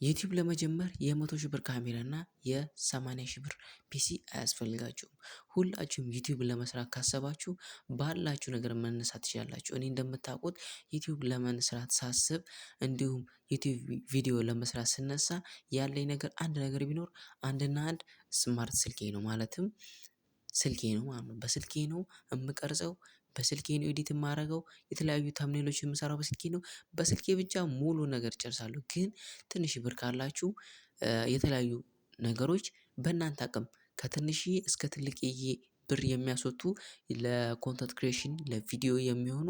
ዩቲዩብ ለመጀመር የ100 ሺህ ብር ካሜራ እና የ80 ሺህ ብር ፒሲ አያስፈልጋችሁም። ሁላችሁም ዩቲዩብ ለመስራት ካሰባችሁ ባላችሁ ነገር መነሳት ትችላላችሁ። እኔ እንደምታውቁት ዩቲዩብ ለመስራት ሳስብ እንዲሁም ዩቲዩብ ቪዲዮ ለመስራት ስነሳ ያለኝ ነገር አንድ ነገር ቢኖር አንድና አንድ ስማርት ስልኬ ነው። ማለትም ስልኬ ነው ማለት ነው። በስልኬ ነው የምቀርጸው፣ በስልኬ ነው ኤዲት የማደርገው፣ የተለያዩ ተምኔሎች የምሰራው በስልኬ ነው። በስልኬ ብቻ ሙሉ ነገር እጨርሳለሁ። ግን ትንሽ ብር ካላችሁ የተለያዩ ነገሮች በእናንተ አቅም ከትንሽዬ እስከ ትልቅዬ ብር የሚያስወጡ ለኮንተንት ክሬሽን ለቪዲዮ የሚሆኑ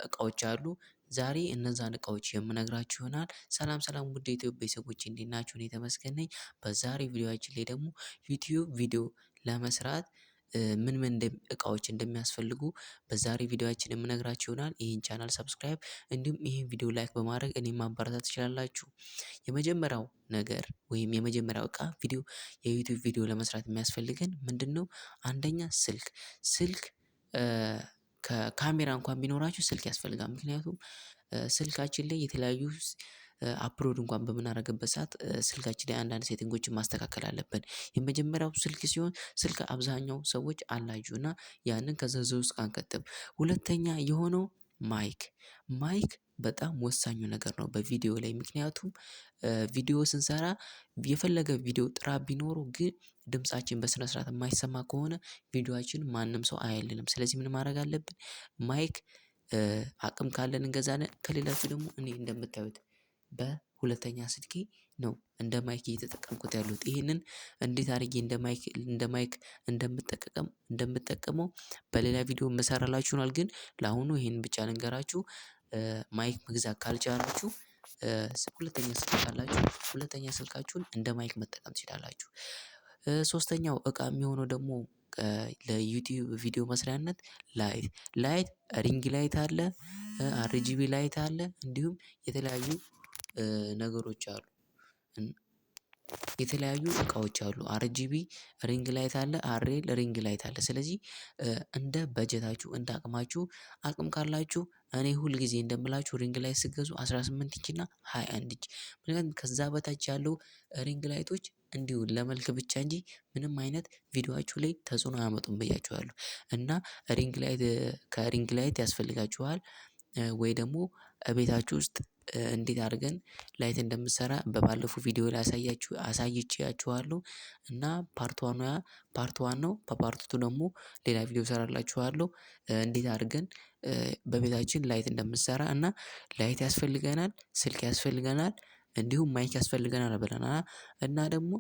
እቃዎች አሉ። ዛሬ እነዛን እቃዎች የምነግራችሁ ይሆናል። ሰላም ሰላም ውድ የኢትዮጵያ ቤተሰቦቼ እንዴት ናችሁ? እኔ ተመስገን ነኝ። በዛሬው ቪዲዮአችን ላይ ደግሞ ዩቲዩብ ቪዲዮ ለመስራት ምን ምን እቃዎች እንደሚያስፈልጉ በዛሬ ቪዲዮአችን የምነግራችሁ ይሆናል። ይሄን ቻናል ሰብስክራይብ እንዲሁም ይሄን ቪዲዮ ላይክ በማድረግ እኔን ማበረታታት ትችላላችሁ። የመጀመሪያው ነገር ወይም የመጀመሪያው እቃ የዩቲዩብ ቪዲዮ ለመስራት የሚያስፈልገን ምንድነው? አንደኛ ስልክ ከካሜራ እንኳን ቢኖራችሁ ስልክ ያስፈልጋል። ምክንያቱም ስልካችን ላይ የተለያዩ አፕሎድ እንኳን በምናደርግበት ሰዓት ስልካችን ላይ አንዳንድ ሴቲንጎችን ማስተካከል አለብን። የመጀመሪያው ስልክ ሲሆን ስልክ አብዛኛው ሰዎች አላችሁ እና ያንን ከዝርዝር ውስጥ አንከትም። ሁለተኛ የሆነው ማይክ በጣም ወሳኙ ነገር ነው በቪዲዮ ላይ። ምክንያቱም ቪዲዮ ስንሰራ የፈለገ ቪዲዮ ጥራት ቢኖረው ግን ድምፃችን በስነ ስርዓት የማይሰማ ከሆነ ቪዲዮአችን ማንም ሰው አያየልንም። ስለዚህ ምን ማድረግ አለብን? ማይክ አቅም ካለን እንገዛለን። ከሌላችሁ ደግሞ እኔ እንደምታዩት በሁለተኛ ስልኬ ነው እንደ ማይክ እየተጠቀምኩት ያለሁት። ይሄንን እንዴት አድርጌ እንደ ማይክ እንደምጠቀመው በሌላ ቪዲዮ እሰራላችሁ ይሆናል። ግን ለአሁኑ ይሄንን ብቻ ልንገራችሁ። ማይክ መግዛት ካልቻላችሁ ሁለተኛ ስልክ ካላችሁ ሁለተኛ ስልካችሁን እንደ ማይክ መጠቀም ትችላላችሁ። ሶስተኛው እቃ የሚሆነው ደግሞ ለዩቲዩብ ቪዲዮ መስሪያነት ላይት ሪንግ ላይት አለ፣ አርጂቢ ላይት አለ፣ እንዲሁም የተለያዩ ነገሮች አሉ። የተለያዩ እቃዎች አሉ። አርጂቢ ሪንግ ላይት አለ፣ አርኤል ሪንግ ላይት አለ። ስለዚህ እንደ በጀታችሁ እንደ አቅማችሁ አቅም ካላችሁ እኔ ሁል ጊዜ እንደምላችሁ ሪንግ ላይት ስትገዙ 18 ኢንች እና 21 ኢንች። ምክንያቱም ከዛ በታች ያለው ሪንግ ላይቶች እንዲሁ ለመልክ ብቻ እንጂ ምንም አይነት ቪዲዮአችሁ ላይ ተጽዕኖ አያመጡም ብያችኋለሁ። እና ከሪንግ ላይት ያስፈልጋችኋል። ወይ ደግሞ ቤታችሁ ውስጥ እንዴት አድርገን ላይት እንደምትሰራ በባለፈው ቪዲዮ ላይ አሳይቼያችኋለሁ። እና ፓርት ዋን ነው። በፓርት ቱ ደግሞ ሌላ ቪዲዮ እሰራላችኋለሁ። እንዴት አድርገን በቤታችን ላይት እንደምትሰራ እና ላይት ያስፈልገናል፣ ስልክ ያስፈልገናል፣ እንዲሁም ማይክ ያስፈልገናል ብለናል። እና ደግሞ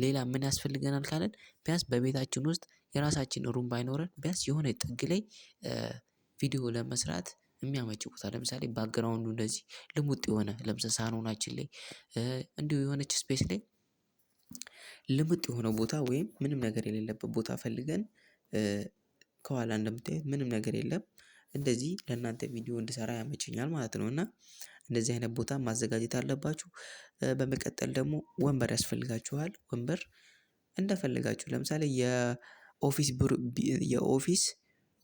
ሌላ ምን ያስፈልገናል ካለን ቢያንስ በቤታችን ውስጥ የራሳችን ሩም ባይኖረን ቢያንስ የሆነ ጥግ ላይ ቪዲዮ ለመስራት የሚያመች ቦታ ለምሳሌ ባክግራውንዱ እንደዚህ ልሙጥ የሆነ ለምሳሌ ሳሎናችን ላይ እንዲሁ የሆነች ስፔስ ላይ ልሙጥ የሆነ ቦታ ወይም ምንም ነገር የሌለበት ቦታ ፈልገን ከኋላ እንደምታዩት ምንም ነገር የለም። እንደዚህ ለእናንተ ቪዲዮ እንድሰራ ያመቸኛል ማለት ነው። እና እንደዚህ አይነት ቦታ ማዘጋጀት አለባችሁ። በመቀጠል ደግሞ ወንበር ያስፈልጋችኋል። ወንበር እንደፈለጋችሁ ለምሳሌ የኦፊስ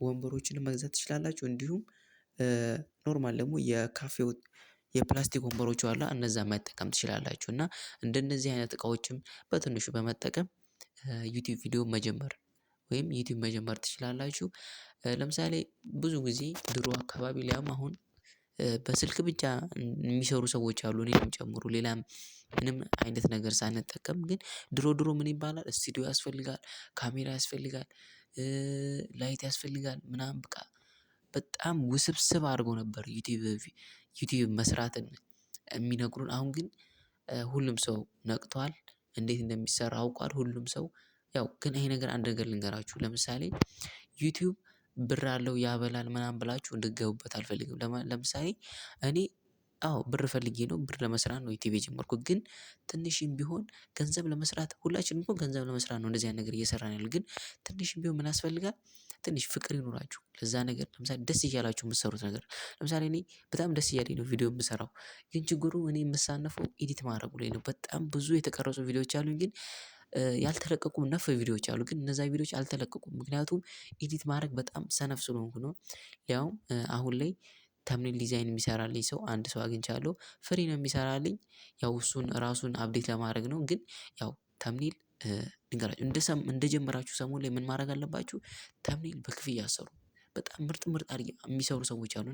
ወንበሮችን መግዛት ትችላላችሁ። እንዲሁም ኖርማል ደግሞ የካፌው የፕላስቲክ ወንበሮች አሉ እነዛን መጠቀም ትችላላችሁ። እና እንደነዚህ አይነት እቃዎችም በትንሹ በመጠቀም ዩቲዩብ ቪዲዮ መጀመር ወይም ዩቲዩብ መጀመር ትችላላችሁ። ለምሳሌ ብዙ ጊዜ ድሮ አካባቢ ላይም አሁን በስልክ ብቻ የሚሰሩ ሰዎች አሉ እኔንም ጨምሮ ሌላም ምንም አይነት ነገር ሳንጠቀም ግን ድሮ ምን ይባላል ስቱዲዮ ያስፈልጋል፣ ካሜራ ያስፈልጋል፣ ላይት ያስፈልጋል ምናምን በቃ በጣም ውስብስብ አድርገው ነበር ዩቲዩብ መስራትን የሚነግሩን። አሁን ግን ሁሉም ሰው ነቅቷል፣ እንዴት እንደሚሰራ አውቋል ሁሉም ሰው። ያው ግን ይሄ ነገር አንድ ነገር ልንገራችሁ። ለምሳሌ ዩቲዩብ ብር አለው ያበላል ምናምን ብላችሁ እንድትገቡበት አልፈልግም። ለምሳሌ እኔ ብር ፈልጌ ነው፣ ብር ለመስራት ነው ዩቲዩብ የጀመርኩት። ግን ትንሽም ቢሆን ገንዘብ ለመስራት ሁላችንም እኮ ገንዘብ ለመስራት ነው እንደዚህ አይነት ነገር እየሰራን ያለው። ግን ትንሽም ቢሆን ምን ያስፈልጋል? ትንሽ ፍቅር ይኖራችሁ ለዛ ነገር። ለምሳሌ ደስ እያላችሁ የምትሰሩት ነገር ለምሳሌ እኔ በጣም ደስ እያለኝ ነው ቪዲዮ የምሰራው። ግን ችግሩ እኔ የምሳነፈው ኤዲት ማድረጉ ላይ ነው። በጣም ብዙ የተቀረጹ ቪዲዮዎች አሉኝ ግን ያልተለቀቁ ነፍ ቪዲዮዎች አሉ። ግን እነዛ ቪዲዮዎች አልተለቀቁም ምክንያቱም ኤዲት ማድረግ በጣም ሰነፍ ስለሆንኩ ነው። ያውም አሁን ላይ ተምኔል ዲዛይን የሚሰራልኝ ሰው አንድ ሰው አግኝቻለሁ። ፍሪ ነው የሚሰራልኝ። ያው እሱን ራሱን አፕዴት ለማድረግ ነው። ግን ያው ተምኔል ልንገራችሁ እንደጀመራችሁ ሰሞን ላይ ምን ማድረግ አለባችሁ? ተምኔል በክፍያ አሰሩ። በጣም ምርጥ ምርጥ የሚሰሩ ሰዎች አሉ።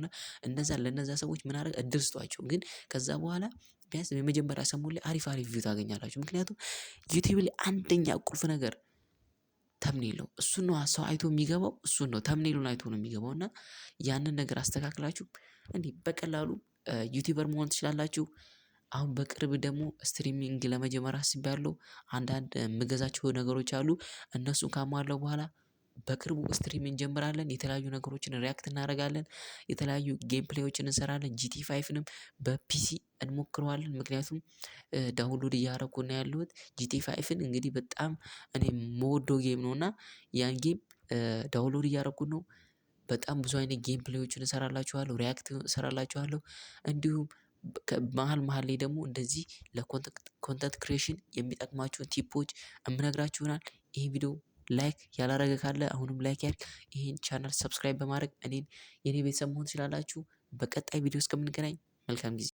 እና ለነዛ ሰዎች ምን አደረግ እድል ስጧቸው። ግን ከዛ በኋላ ቢያንስ የመጀመሪያ ሰሞን ላይ አሪፍ አሪፍ ቪው ታገኛላችሁ። ምክንያቱም ዩቲዩብ ላይ አንደኛ ቁልፍ ነገር ተምኔል ነው። እሱን ነው ሰው አይቶ የሚገባው እሱን ነው ተምኔሉን አይቶ ነው የሚገባው። እና ያንን ነገር አስተካክላችሁ እንዲህ በቀላሉ ዩቲዩበር መሆን ትችላላችሁ። አሁን በቅርብ ደግሞ ስትሪሚንግ ለመጀመር አስቤያለሁ። አንዳንድ የምገዛቸው ነገሮች አሉ። እነሱን ካሟላው በኋላ በቅርቡ ስትሪም እንጀምራለን። የተለያዩ ነገሮችን ሪያክት እናደርጋለን። የተለያዩ ጌም ፕሌዮችን እንሰራለን። ጂቲ5ንም በፒሲ እንሞክረዋለን። ምክንያቱም ዳውንሎድ እያደረኩ ነው ያለሁት ጂቲ5ን እንግዲህ በጣም እኔ የምወደው ጌም ነው። እና ያን ጌም ዳውንሎድ እያደረኩት ነው። በጣም ብዙ አይነት ጌም ፕሌዮችን እሰራላችኋለሁ፣ ሪያክት እሰራላችኋለሁ። እንዲሁም መሃል መሃል ላይ ደግሞ እንደዚህ ለኮንተንት ክሬሽን የሚጠቅማችሁን ቲፖች እምነግራችሁ ይሆናል። ይሄን ቪዲዮ ላይክ ያላረገ ካለ አሁንም ላይክ ያድርግ። ይሄን ቻናል ሰብስክራይብ በማድረግ የኔ ቤተሰብ መሆን ትችላላችሁ። በቀጣይ ቪዲዮ እስከምንገናኝ መልካም ጊዜ